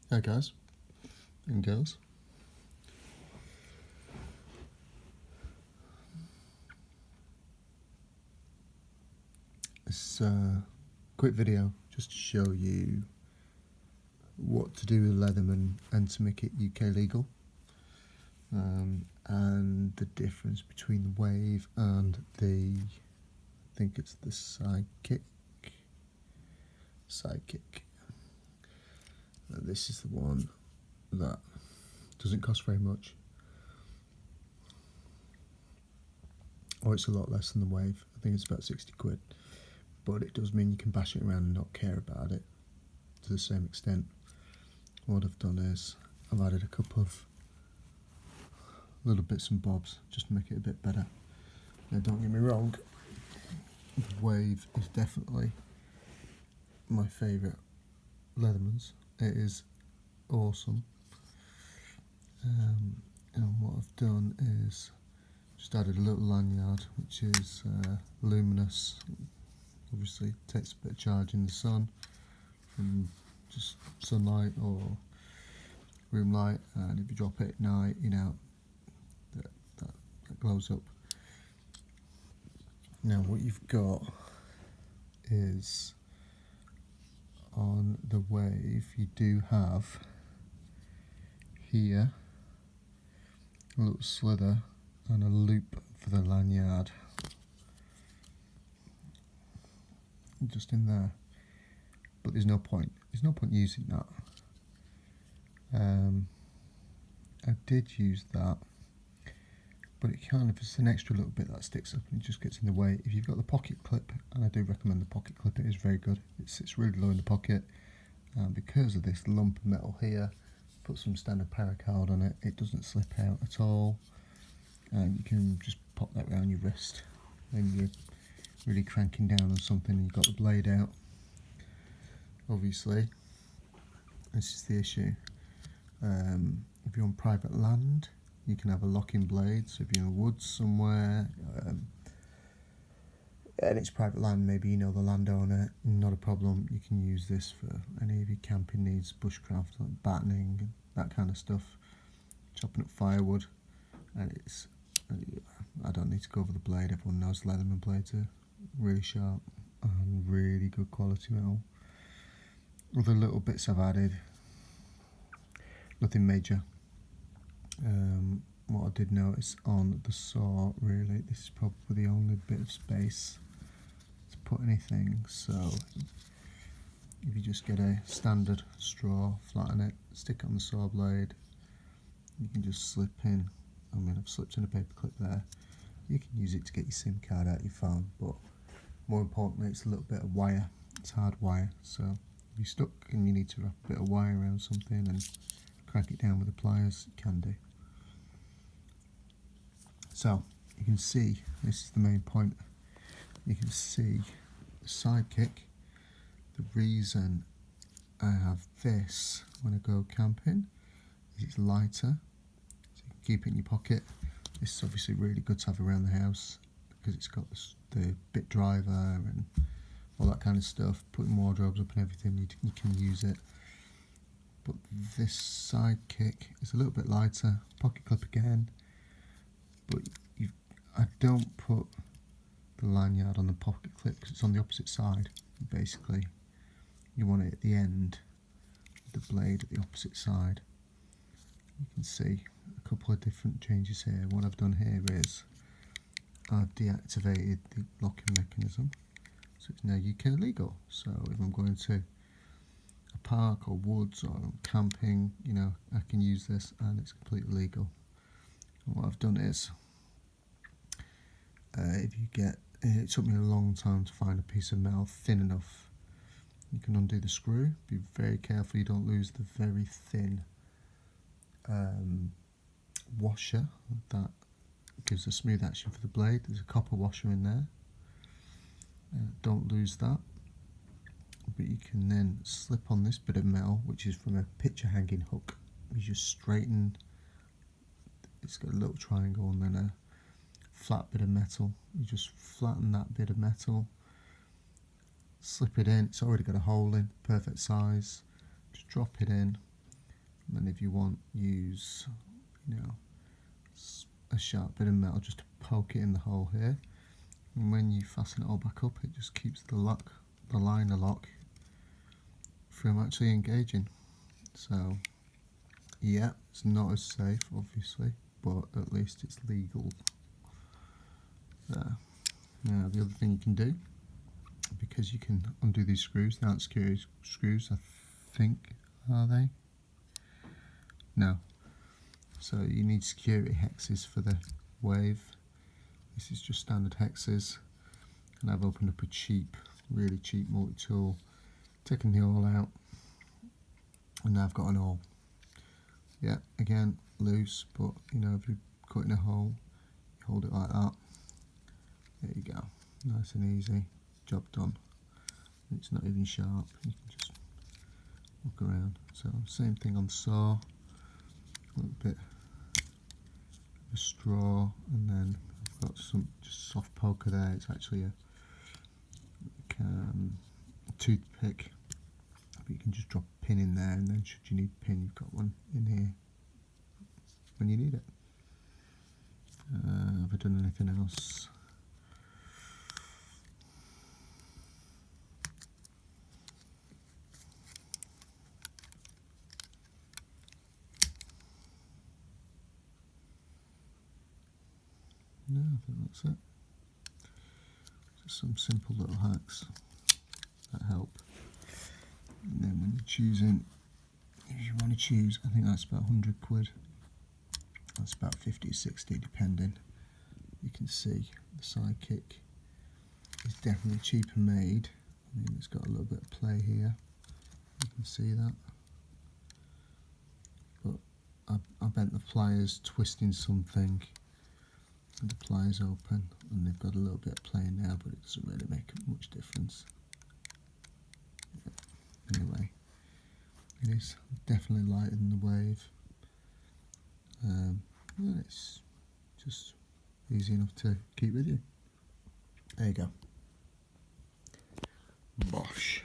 Hi guys and girls. It's a quick video just to show you what to do with Leatherman and to make it UK legal, and the difference between the wave and I think it's the sidekick. This is the one that doesn't cost very much, or it's a lot less than the wave. I think it's about 60 quid, but it does mean you can bash it around and not care about it to the same extent. What I've done is I've added a couple of little bits and bobs just to make it a bit better. Now don't get me wrong, the wave is definitely my favourite Leatherman's. It is awesome. And what I've done is just added a little lanyard which is luminous. Obviously takes a bit of charge in the sun from just sunlight or room light, and if you drop it at night, you know, that glows up. Now what you've got is, on the wave you do have here a little slither and a loop for the lanyard, just in there, but there's no point using that. I did use that, but it kind of is an extra little bit that sticks up and it just gets in the way. If you've got the pocket clip, and I do recommend the pocket clip, it is very good. It sits really low in the pocket, and because of this lump of metal here, put some standard paracord on it, it doesn't slip out at all, and you can just pop that around your wrist when you're really cranking down on something and you've got the blade out. Obviously this is the issue. If you're on private land, you can have a locking blade, so if you're in the woods somewhere and it's private land, maybe you know the landowner, not a problem, you can use this for any of your camping needs, bushcraft, like battening and that kind of stuff, chopping up firewood. And it's, I don't need to go over the blade, everyone knows Leatherman blades are really sharp and really good quality metal. Other little bits I've added, nothing major. What I did notice on the saw, really, this is probably the only bit of space to put anything, so if you just get a standard straw, flatten it, stick it on the saw blade, you can just slip in, I mean I've slipped in a paper clip there, you can use it to get your SIM card out of your phone, but more importantly it's a little bit of wire, it's hard wire, so if you're stuck and you need to wrap a bit of wire around something and crank it down with the pliers, you can do. So you can see, this is the main point, you can see the sidekick. The reason I have this when I go camping is it's lighter, so you can keep it in your pocket. This is obviously really good to have around the house because it's got the bit driver and all that kind of stuff, putting wardrobes up and everything, you can use it. But this sidekick is a little bit lighter, pocket clip again, but I don't put the lanyard on the pocket clip because it's on the opposite side. Basically you want it at the end, the blade at the opposite side. You can see a couple of different changes here. What I've done here is I've deactivated the locking mechanism, so it's now UK legal. So if I'm going to a park or woods or camping, you know, I can use this and it's completely legal. And what I've done is, it took me a long time to find a piece of metal thin enough. You can undo the screw, be very careful you don't lose the very thin washer that gives a smooth action for the blade. There's a copper washer in there, don't lose that. But you can then slip on this bit of metal, which is from a picture hanging hook. You just straighten, it's got a little triangle and then a flat bit of metal. You just flatten that bit of metal, slip it in, it's already got a hole in, perfect size, just drop it in, And if you want, use, you know, a sharp bit of metal just to poke it in the hole here. And when you fasten it all back up, it just keeps the liner lock from actually engaging. So yeah, it's not as safe obviously, but at least it's legal. There. Now the other thing you can do, because you can undo these screws, they aren't screws I think, are they? No. So you need security hexes for the wave. This is just standard hexes, and I've opened up a cheap, really cheap multi-tool, taken the awl out, and now I've got an awl. Yeah, again, loose, but you know, if you're cutting a hole, you hold it like that. There you go, nice and easy, job done. It's not even sharp, you can just walk around. So same thing on the saw, a little bit of a straw, and then I've got some just soft poker there. It's actually a toothpick, but you can just drop a pin in there, and then should you need a pin, you've got one in here when you need it. Have I done anything else? No, I think that's it. Just some simple little hacks that help. And then when you're choosing, if you want to choose, I think that's about 100 quid. That's about 50 or 60 depending. You can see the sidekick is definitely cheaper made. I mean, it's got a little bit of play here. You can see that. But I bent the pliers twisting something, and the pliers open, and they've got a little bit of play in there, but it doesn't really make much difference. Yeah. Anyway, it is definitely lighter than the wave. And it's just easy enough to keep with you. There you go. Bosh.